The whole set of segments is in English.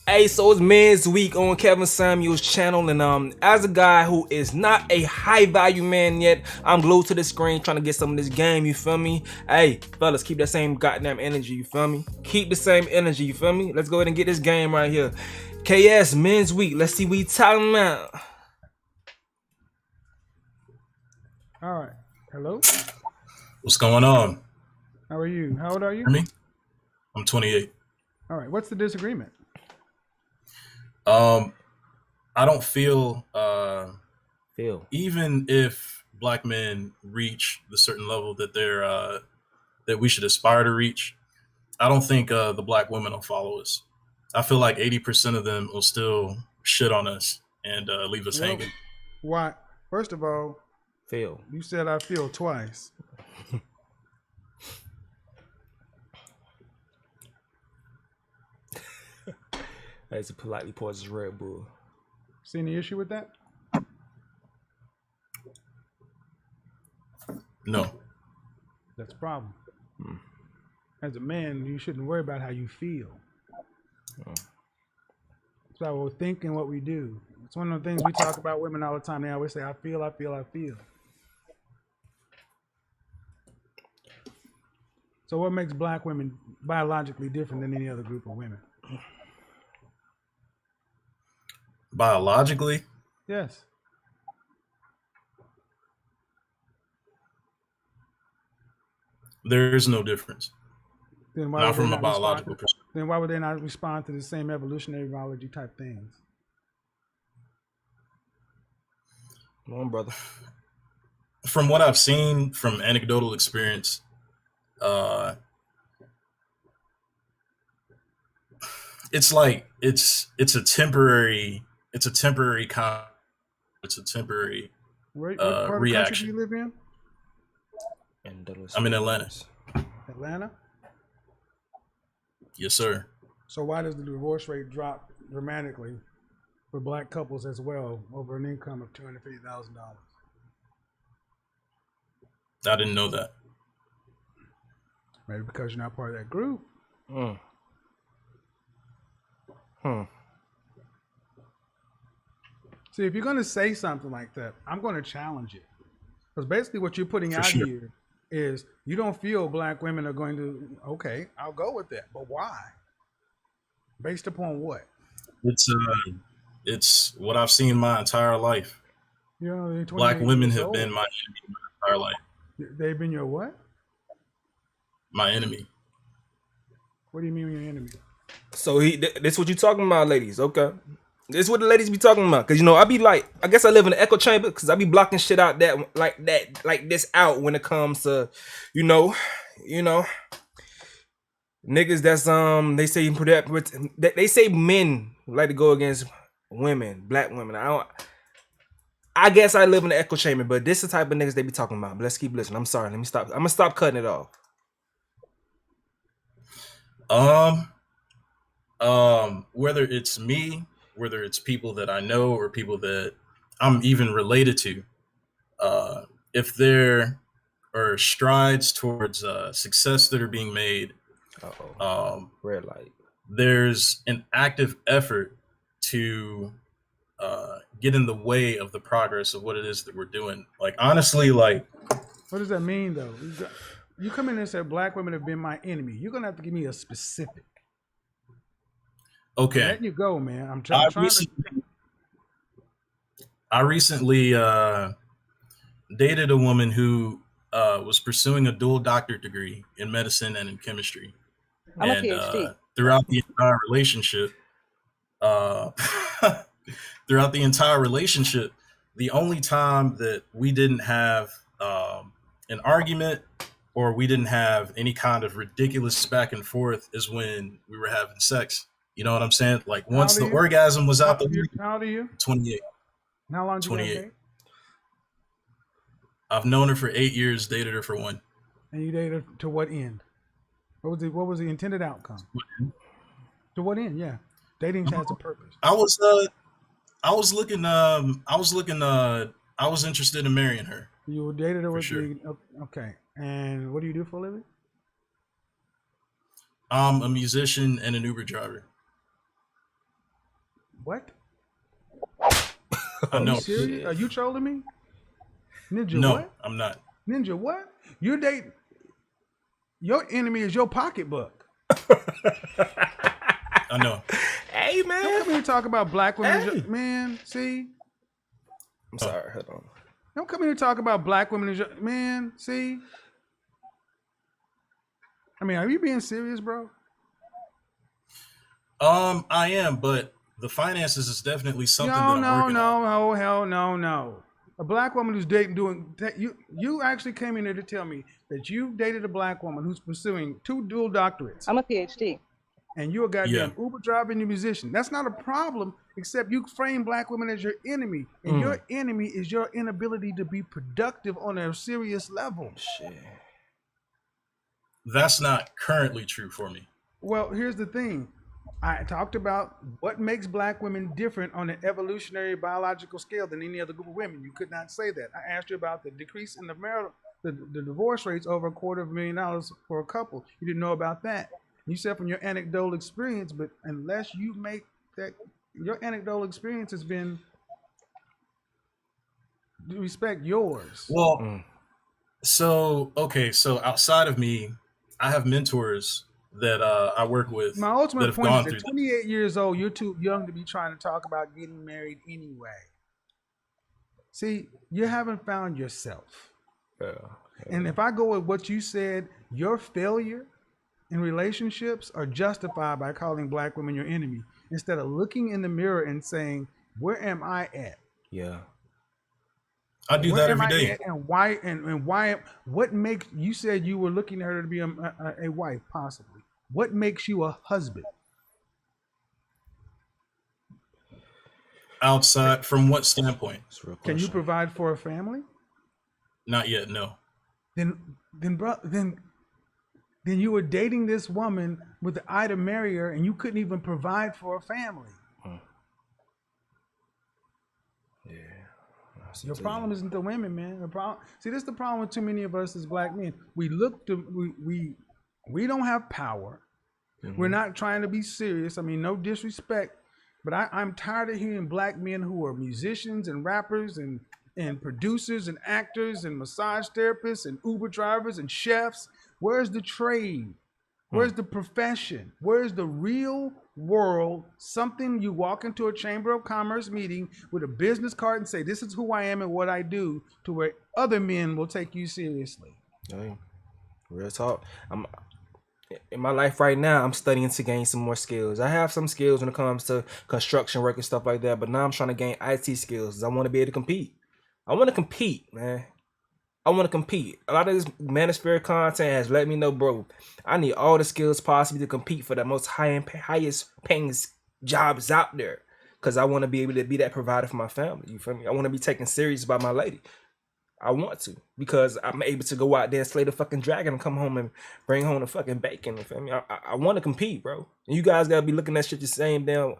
Hey, so it's Men's Week on Kevin Samuel's channel, and as a guy who is not a high value man yet, I'm glued to the screen trying to get some of this game. You feel me? Hey, fellas, keep that same goddamn energy. You feel me? Keep the same energy. You feel me? Let's go ahead and get this game right here. KS Men's Week. Let's see what he talking about. All right. Hello. What's going on? How are you? How old are you? Me? I'm 28. All right. What's the disagreement? I don't feel even if black men reach the certain level that that we should aspire to reach, I don't think the black women will follow us. I feel like 80% of them will still shit on us and leave us hanging. Why? First of all, Feel. you said I feel twice. That's a politely pauses Red Bull. See any issue with that? No. That's a problem. As a man, you shouldn't worry about how you feel. That's why we're thinking what we do. It's one of the things we talk about women all the time. They always say, I feel, I feel, I feel. So what makes black women biologically different than any other group of women? Biologically? Yes. There is no difference. Then why Not would they from a not biological respond? perspective. Then why would they not respond to the same evolutionary biology type things? Come on, brother. From what I've seen from anecdotal experience, it's like it's a temporary What part of the country do reaction. you live in? I'm in Atlanta. Atlanta? Yes, sir. So why does the divorce rate drop dramatically for black couples as well over an income of $250,000? I didn't know that. Maybe because you're not part of that group. See, if you're going to say something like that, I'm going to challenge it. Because basically what you're putting out here is you don't feel black women are going to, okay, I'll go with that. But why? Based upon what? It's what I've seen my entire life. You know, Black women have been my enemy my entire life. They've been your what? My enemy. What do you mean your enemy? So this what you talking about, ladies? Okay, this what the ladies be talking about. Cause you know I be like, I guess I live in an echo chamber because I be blocking shit out like this out when it comes to, you know, niggas that's they say men like to go against women, black women. I guess I live in an echo chamber, but this is the type of niggas they be talking about. But let's keep listening. I'm sorry. Let me stop. I'm gonna stop cutting it off. Whether it's me, whether it's people that I know or people that I'm even related to, if there are strides towards success that are being made, red light. There's an active effort to get in the way of the progress of what it is that we're doing. Like, honestly, like, what does that mean though? You come in and say black women have been my enemy. You're gonna have to give me a specific. Okay. I'm letting you go, man. I'm trying to. I recently dated a woman who was pursuing a dual doctorate degree in medicine and in chemistry. I'm a PhD. Throughout the entire relationship, the only time that we didn't have an argument or we didn't have any kind of ridiculous back and forth is when we were having sex. You know what I'm saying? Like, once the orgasm was out the window. How old are you? 28. How long did you 28. I've known her for 8 years, dated her for 1. And you dated her to what end? What was the intended outcome? To what end? Yeah, dating has a purpose. I was interested in marrying her. You dated her with okay. And what do you do for a living? I'm a musician and an Uber driver. What? I know. Are you serious? Are you trolling me? Ninja, No, what? I'm not. Ninja, what? You're dating. Your enemy is your pocketbook. I know. Hey, Don't man. come here and talk about black women. Hey. Man, see? I'm sorry. Hold on. Don't come here and talk about black women. Man, see? I mean, are you being serious, bro? I am, but the finances is definitely something that I'm working on. No, hell no. A black woman who's dating, you actually came in here to tell me that you dated a black woman who's pursuing 2 dual doctorates. I'm a PhD. And you're a goddamn Yeah. Uber driver and you're a musician. That's not a problem, except you frame black women as your enemy. And your enemy is your inability to be productive on a serious level. Shit. That's not currently true for me. Well, here's the thing. I talked about what makes black women different on an evolutionary biological scale than any other group of women. You could not say that. I asked you about the decrease in the divorce rates over $250,000 for a couple. You didn't know about that. You said from your anecdotal experience, but unless you make that, your anecdotal experience has been, respect yours. Well, so outside of me, I have mentors that I work with. My that ultimate have point gone is through at that. 28 years old, you're too young to be trying to talk about getting married anyway. See, you haven't found yourself. Yeah. And if I go with what you said, your failure in relationships are justified by calling black women your enemy instead of looking in the mirror and saying, where am I at? Yeah. I do Where that am every I day. at and why? And why? What makes you said you were looking at her to be a wife, possibly? What makes you a husband? Outside, from what standpoint? That's a real Can you question. provide for a family? Not yet, no. Then you were dating this woman with the eye to marry her, and you couldn't even provide for a family. Yeah. That's Your insane. problem isn't the women, man. The problem. See, this is the problem with too many of us as black men. We look to we don't have power. We're not trying to be serious. I mean, no disrespect, but I'm tired of hearing black men who are musicians and rappers and producers and actors and massage therapists and Uber drivers and chefs. Where's the trade? Where's the profession? Where's the real world? Something you walk into a chamber of commerce meeting with a business card and say, this is who I am and what I do, to where other men will take you seriously. Hey, real talk. I'm in my life right now. I'm studying to gain some more skills. I have some skills when it comes to construction work and stuff like that, but now I'm trying to gain IT skills. I want to be able to compete. I want to compete, man. I want to compete. A lot of this manosphere content has let me know, bro, I need all the skills possible to compete for the most highest paying jobs out there. Because I want to be able to be that provider for my family. You feel me? I want to be taken serious by my lady. I want to. Because I'm able to go out there and slay the fucking dragon and come home and bring home the fucking bacon. You feel me? I want to compete, bro. And you guys got to be looking at shit the same damn.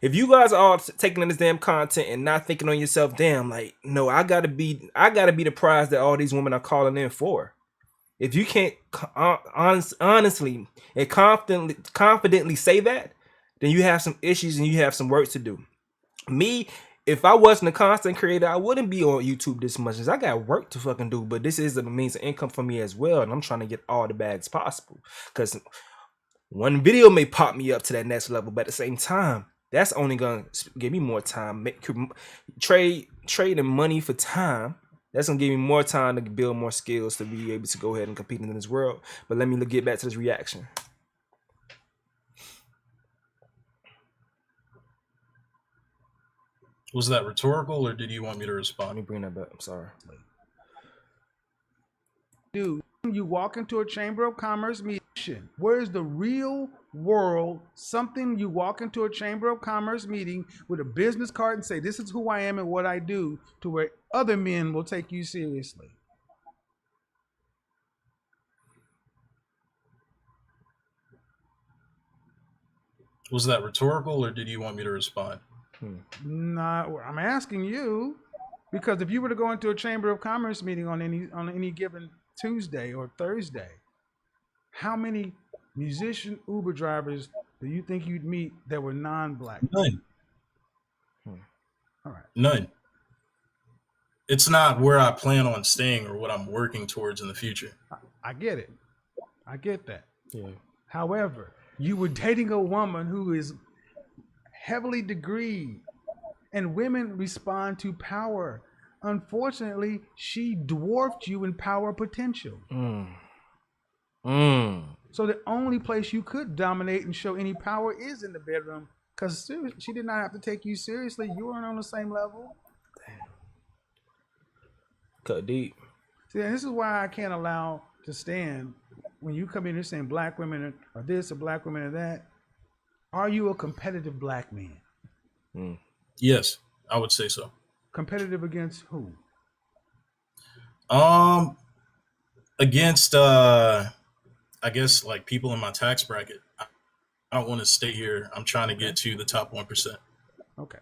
If you guys are all taking in this damn content and not thinking on yourself, damn, like, no, I gotta be the prize that all these women are calling in for. If you can't honestly and confidently say that, then you have some issues and you have some work to do. Me, if I wasn't a content creator, I wouldn't be on YouTube this much. As I got work to fucking do, but this is a means of income for me as well, and I'm trying to get all the bags possible. Because one video may pop me up to that next level, but at the same time, that's only gonna give me more time. Trading money for time. That's gonna give me more time to build more skills to be able to go ahead and compete in this world. But let me get back to this reaction. Was that rhetorical, or did you want me to Let respond? me bring that back. I'm sorry. Dude, you walk into a chamber of commerce meeting. Where's the real world? Something you walk into a chamber of commerce meeting with a business card and say, this is who I am and what I do, to where other men will take you seriously. Was that rhetorical, or did you want me to respond? Nah, I'm asking you, because if you were to go into a chamber of commerce meeting on any given Tuesday or Thursday, how many musician Uber drivers do you think you'd meet that were non-black? None. All right. None. It's not where I plan on staying or what I'm working towards in the future. I get it. I get that. Yeah. However, you were dating a woman who is heavily degreed, and women respond to power. Unfortunately, she dwarfed you in power potential. So the only place you could dominate and show any power is in the bedroom, because she did not have to take you seriously. You weren't on the same level. Cut deep. See, and this is why I can't allow to stand when you come in here saying black women are this or black women are that. Are you a competitive black man? Yes, I would say so. Competitive against who? Against I guess like people in my tax bracket. I don't want to stay here. I'm trying to get to the top 1%. Okay.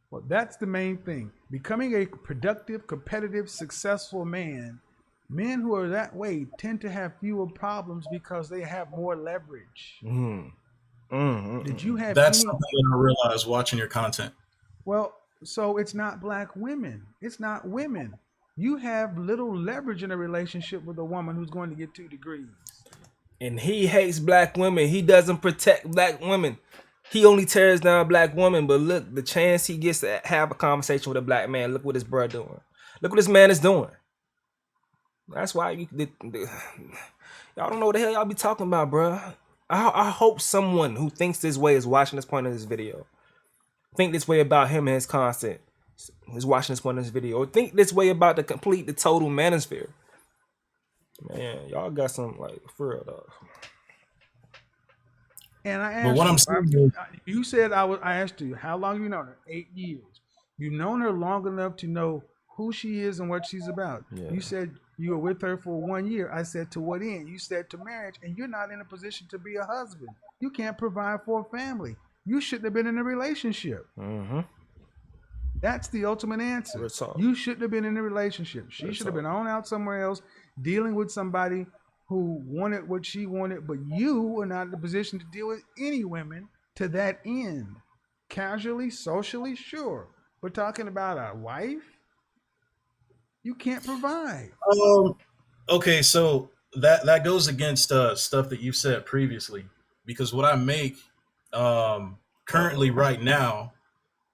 Well, that's the main thing. Becoming a productive, competitive, successful man. Men who are that way tend to have fewer problems because they have more leverage. Did you have That's something that I realized watching your content. Well, so it's not black women. It's not women. You have little leverage in a relationship with a woman who's going to get 2 degrees. And he hates black women. He doesn't protect black women. He only tears down black women. But look, the chance he gets to have a conversation with a black man, look what his bro doing. Look what this man is doing. That's why y'all don't know what the hell y'all be talking about, bro. I hope someone who thinks this way is watching this point of this video. Think this way about him and his content. Is watching this point of this video. Or think this way about the total manosphere. Man, y'all got some, like, for real, though. And I asked But what I'm saying, you said I asked you, how long you known her? 8 years. You've known her long enough to know who she is and what she's about. Yeah. You said you were with her for 1 year. I said, to what end? You said to marriage, and you're not in a position to be a husband. You can't provide for a family. You shouldn't have been in a relationship. That's the ultimate answer. You shouldn't have been in a relationship. She should have been on out somewhere else, dealing with somebody who wanted what she wanted, but you were not in a position to deal with any women to that end. Casually, socially, sure. But talking about a wife, you can't provide. Okay, so that goes against stuff that you've said previously, because what I make currently right now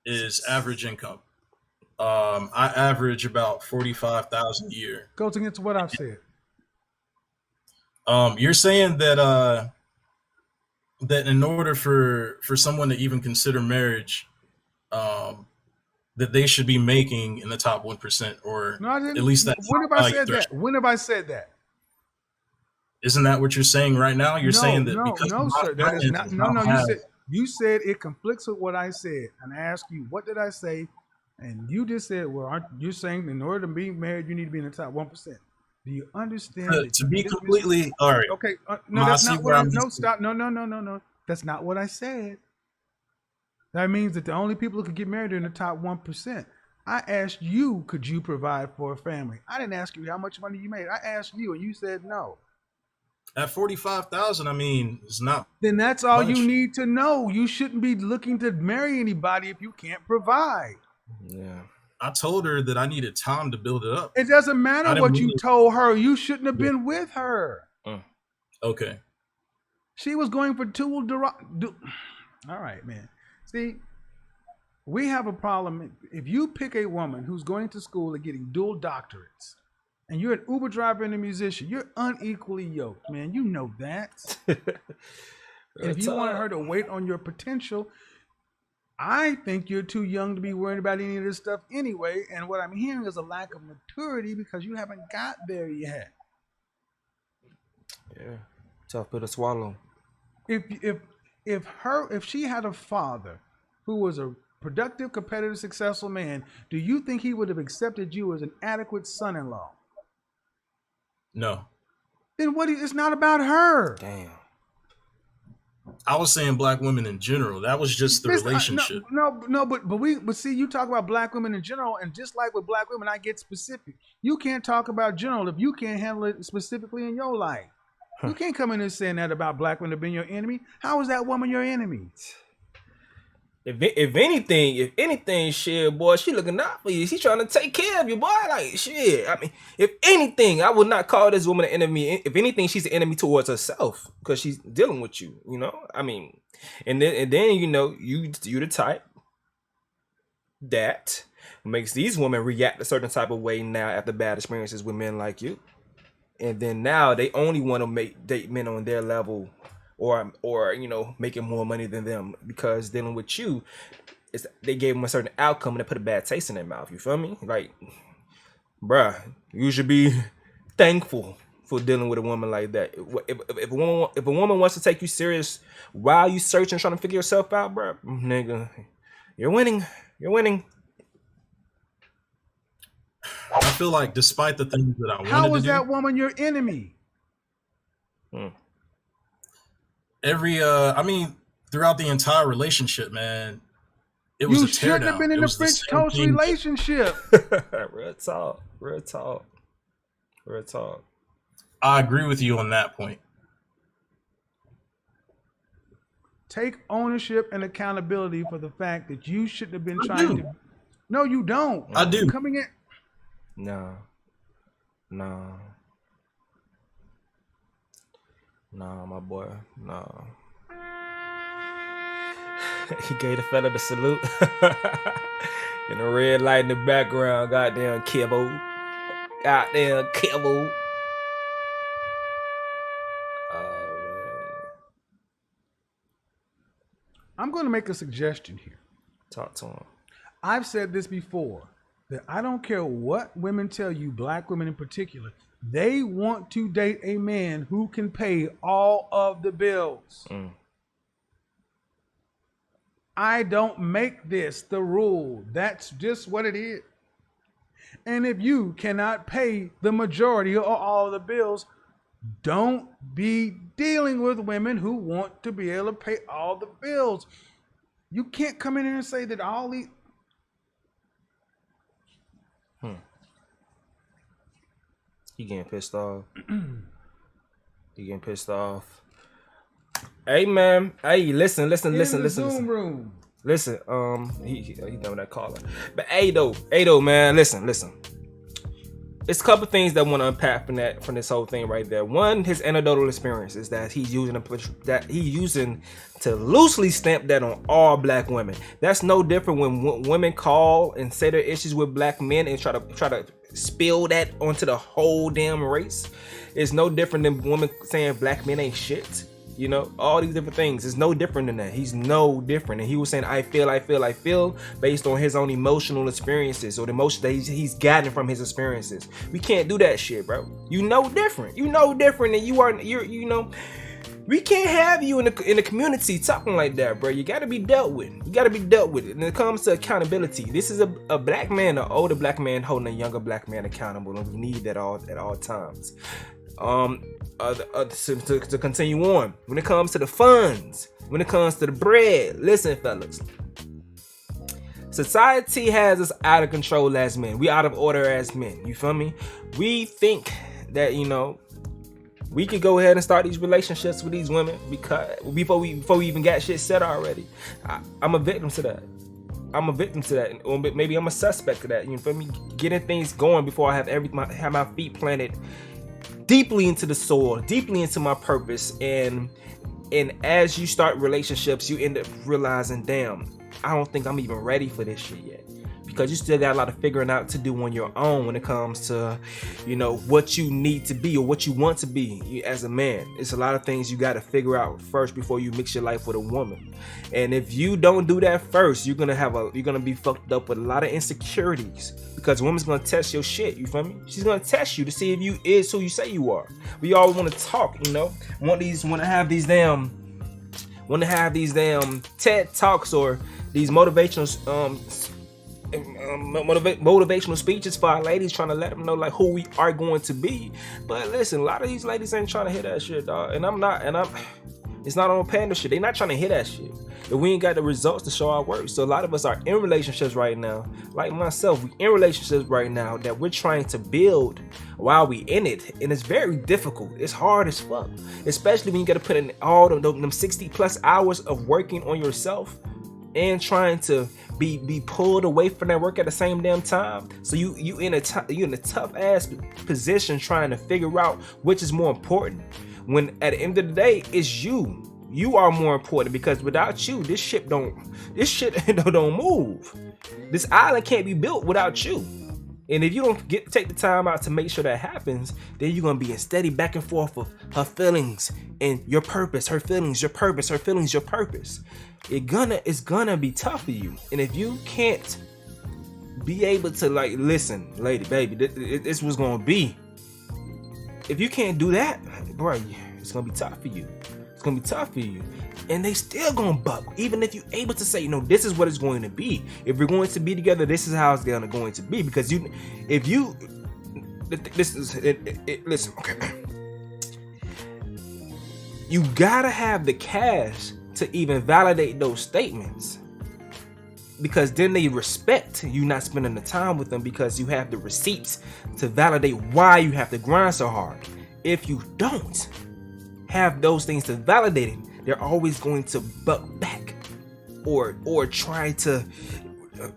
is average income. I average about 45,000 a year. Goes against what I've said. You're saying that that in order for someone to even consider marriage, that they should be making in the top 1%, or No, I didn't. at least that. When have I said that? When have I said that? Isn't that what you're saying right now? You're saying that because no, sir. That is not. No. You said it conflicts with what I said, and I asked you, what did I say? And you just said, well, you're saying in order to be married, you need to be in the top 1%. Do you understand? To be completely all right. Okay. No, that's not what. No, stop. No. That's not what I said. That means that the only people who could get married are in the top 1%. I asked you, could you provide for a family? I didn't ask you how much money you made. I asked you, and you said no. At 45,000, I mean, it's not. Then that's all much. you need to know. You shouldn't be looking to marry anybody if you can't provide. Yeah. I told her that I needed time to build it up. It doesn't matter what you told her. You shouldn't have been with her. Okay. She was going for all right, man. See, we have a problem. If you pick a woman who's going to school and getting dual doctorates, and you're an Uber driver and a musician, you're unequally yoked, man. You know that. If you want her to wait on your potential, I think you're too young to be worried about any of this stuff anyway. And what I'm hearing is a lack of maturity because you haven't got there yet. Yeah. Tough pill to swallow. If she had a father who was a productive, competitive, successful man, do you think he would have accepted you as an adequate son-in-law? No. Then it's not about her. Damn. I was saying black women in general. That was just the relationship. But see, you talk about black women in general, and just like with black women, I get specific. You can't talk about general if you can't handle it specifically in your life. You can't come in and saying that about black women being your enemy. How is that woman your enemy? If anything, shit, boy, she looking out for you. She trying to take care of you, boy. Like shit. I mean, if anything, I would not call this woman an enemy. If anything, she's an enemy towards herself because she's dealing with you. You know, I mean, and then you know you the type that makes these women react a certain type of way now after bad experiences with men like you, and then now they only want to date men on their level or you know making more money than them because dealing with you is they gave them a certain outcome and they put a bad taste in their mouth. You feel me? Like, bruh, you should be thankful for dealing with a woman like that. If a woman wants to take you serious while you searching, trying to figure yourself out, bruh, nigga, you're winning. You're winning. I feel like despite the things that I wanted to do, how is that woman your enemy? I mean, throughout the entire relationship, man, it was a teardown. You shouldn't have been in a French toast relationship. Real talk. Real talk. Real talk. I agree with you on that point. Take ownership and accountability for the fact that you shouldn't have been trying to. No, you don't. I do. Coming in. No. No, my boy. No. He gave the fella the salute. In the red light in the background. Goddamn Kevo. Goddamn Kevo. Oh, man. I'm going to make a suggestion here. Talk to him. I've said this before, that I don't care what women tell you, black women in particular, they want to date a man who can pay all of the bills. I don't make this the rule. That's just what it is. And if you cannot pay the majority or all of the bills, don't be dealing with women who want to be able to pay all the bills. You can't come in here and say that all these... He getting pissed off. He getting pissed off. Hey man, hey, listen. Listen. Room. Listen, he done with that caller. But hey though, man, listen. It's a couple things that I want to unpack from this whole thing right there. One, his anecdotal experiences that he's using to loosely stamp that on all black women. That's no different when women call and say their issues with black men and try to spill that onto the whole damn race. It's no different than women saying black men ain't shit. You know, all these different things. It's no different than that. He's no different. And he was saying, I feel based on his own emotional experiences or the emotion that he's gotten from his experiences. We can't do that shit, bro. You know different. You know different and you know, we can't have you in the community talking like that, bro. You gotta be dealt with. And when it comes to accountability, this is a black man, an older black man holding a younger black man accountable, and we need that at all times. To continue on, when it comes to the funds, when it comes to the bread, listen, fellas. Society has us out of control as men. We out of order as men. You feel me? We think that, you know, we could go ahead and start these relationships with these women because before we even got shit set already. I'm a victim to that. Or maybe I'm a suspect of that. You feel me? Getting things going before I have my feet planted deeply into the soil, deeply into my purpose, and as you start relationships, you end up realizing, damn, I don't think I'm even ready for this shit yet, because you still got a lot of figuring out to do on your own when it comes to, you know, what you need to be or what you want to be as a man. It's a lot of things you got to figure out first before you mix your life with a woman. And if you don't do that first, you're gonna be fucked up with a lot of insecurities, because a woman's gonna test your shit. You feel me? She's gonna test you to see if you is who you say you are. We all want to talk, you know, want to have these damn TED Talks or these motivational speeches for our ladies, trying to let them know like who we are going to be. But listen, a lot of these ladies ain't trying to hear that shit, dog. It's not on pander shit. They not trying to hear that shit. And we ain't got the results to show our work. So a lot of us are in relationships right now, like myself. We in relationships right now that we're trying to build while we in it, and it's very difficult. It's hard as fuck, especially when you got to put in all them 60 plus hours of working on yourself. and trying to be pulled away from that work at the same damn time. So you in a tough ass position trying to figure out which is more important. When at the end of the day, it's you. You are more important, because without you, this shit don't move. This island can't be built without you. And if you don't take the time out to make sure that happens, then you're gonna be in steady back and forth of her feelings and your purpose, her feelings, your purpose, her feelings, your purpose. It's gonna be tough for you. And if you can't be able to, like, listen, lady, baby, this was gonna be. If you can't do that, bro, it's gonna be tough for you. It's gonna be tough for you. And they still gonna buck, even if you're able to say, you know, this is what it's going to be. If we're going to be together, this is how it's going to be. Because listen, okay. You gotta have the cash to even validate those statements. Because then they respect you not spending the time with them, because you have the receipts to validate why you have to grind so hard. If you don't have those things to validate it, they're always going to buck back or try to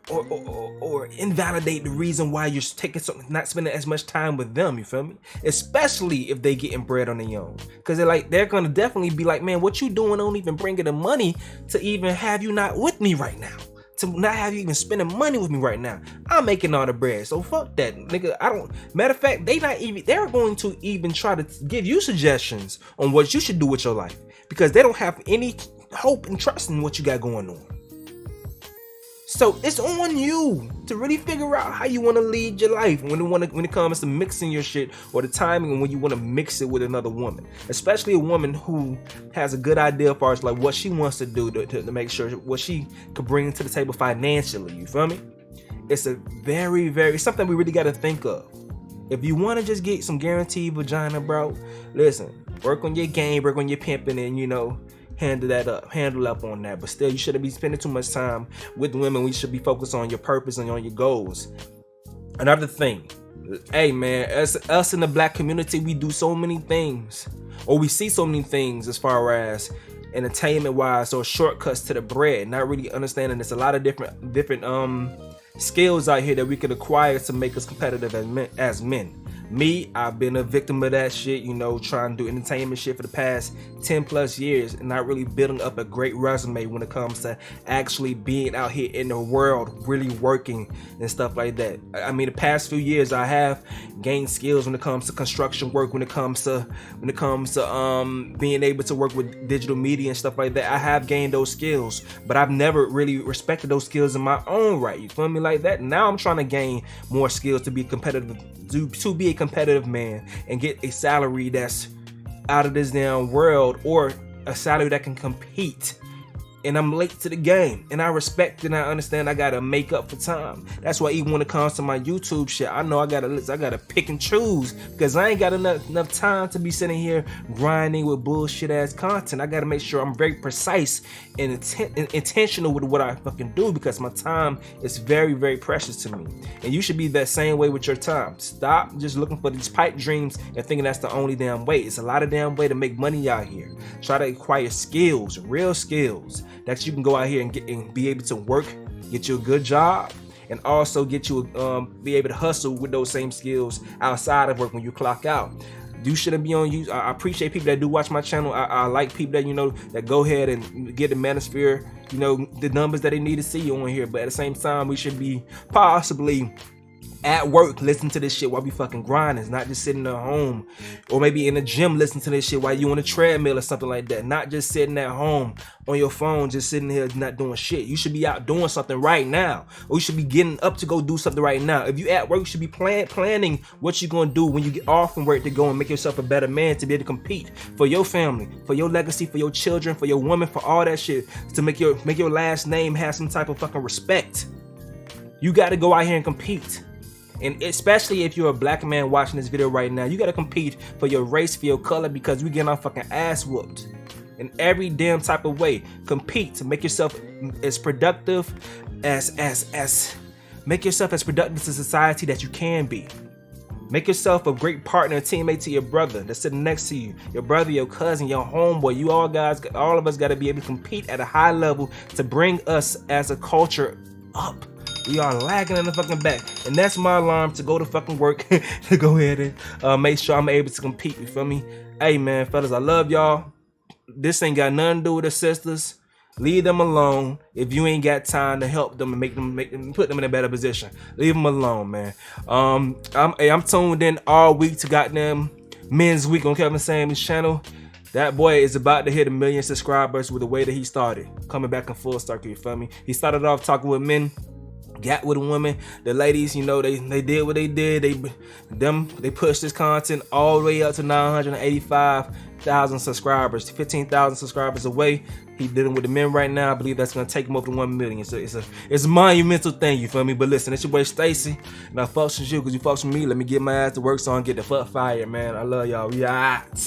or invalidate the reason why you're taking something, not spending as much time with them. You feel me? Especially if they getting bread on their own, because they're gonna definitely be like, man, what you doing don't even bring in the money to even have you not with me right now, to not have you even spending money with me right now. I'm making all the bread, so fuck that, nigga. I don't. Matter of fact, they're going to even try to give you suggestions on what you should do with your life, because they don't have any hope and trust in what you got going on. So it's on you to really figure out how you want to lead your life when it comes to mixing your shit, or the timing, and when you want to mix it with another woman, especially a woman who has a good idea as far as like what she wants to do to make sure what she could bring to the table financially. You feel me? It's a very, very something we really got to think of. If you want to just get some guaranteed vagina, bro, listen, work on your game, work on your pimping, and, you know, handle up on that. But still, you shouldn't be spending too much time with women. We should be focused on your purpose and on your goals. Another thing, hey man, us in the black community, we do so many things, or we see so many things as far as entertainment wise, or shortcuts to the bread, not really understanding there's a lot of different skills out here that we could acquire to make us competitive as men. Me, I've been a victim of that shit, you know, trying to do entertainment shit for the past 10 plus years and not really building up a great resume when it comes to actually being out here in the world, really working and stuff like that. I mean, the past few years I have gained skills when it comes to construction work, when it comes to being able to work with digital media and stuff like that. I have gained those skills, but I've never really respected those skills in my own right. You feel me? Like that. Now I'm trying to gain more skills to be competitive, to be a competitive man and get a salary that's out of this damn world, or a salary that can compete. And I'm late to the game, and I respect and I understand I gotta make up for time. That's why even when it comes to my YouTube shit, I know I gotta pick and choose, because I ain't got enough time to be sitting here grinding with bullshit ass content. I gotta make sure I'm very precise and intentional with what I fucking do, because my time is very, very precious to me. And you should be that same way with your time. Stop just looking for these pipe dreams and thinking that's the only damn way. It's a lot of damn way to make money out here. Try to acquire skills, real skills, that you can go out here and get and be able to work, get you a good job, and also get you be able to hustle with those same skills outside of work when you clock out. You shouldn't be on you. I appreciate people that do watch my channel. I like people that, you know, that go ahead and get the manosphere, you know, the numbers that they need to see on here. But at the same time, we should be possibly at work listening to this shit while we fucking grinding. It's not just sitting at home, or maybe in the gym listening to this shit while you on a treadmill or something like that. Not just sitting at home on your phone, just sitting here not doing shit. You should be out doing something right now, or you should be getting up to go do something right now. If you at work, you should be planning what you're gonna do when you get off from work to go and make yourself a better man, to be able to compete for your family, for your legacy, for your children, for your woman, for all that shit, to make your last name have some type of fucking respect. You got to go out here and compete. And especially if you're a black man watching this video right now, you gotta compete for your race, for your color, because we getting our fucking ass whooped in every damn type of way. Compete to make yourself as productive make yourself as productive to society that you can be. Make yourself a great partner and teammate to your brother that's sitting next to you. Your brother, your cousin, your homeboy. You all guys, all of us got to be able to compete at a high level to bring us as a culture up. We are lagging in the fucking back. And that's my alarm to go to fucking work, to go ahead and make sure I'm able to compete, you feel me? Hey man, fellas, I love y'all. This ain't got nothing to do with the sisters. Leave them alone. If you ain't got time to help them and make them put them in a better position, leave them alone, man. I'm tuned in all week to goddamn Men's Week on Kevin Samuels' channel. That boy is about to hit 1 million subscribers with the way that he started, coming back in full circle. You feel me? He started off talking with men, got with the women. The ladies, you know, they did what they did. They pushed this content all the way up to 985,000 subscribers, 15,000 subscribers away. He did it with the men right now. I believe that's gonna take him over to 1 million. So it's a monumental thing, you feel me? But listen, it's your boy Stacy, and I fucks with you because you fucks with me. Let me get my ass to work so I can get the fuck fired, man. I love y'all. We out.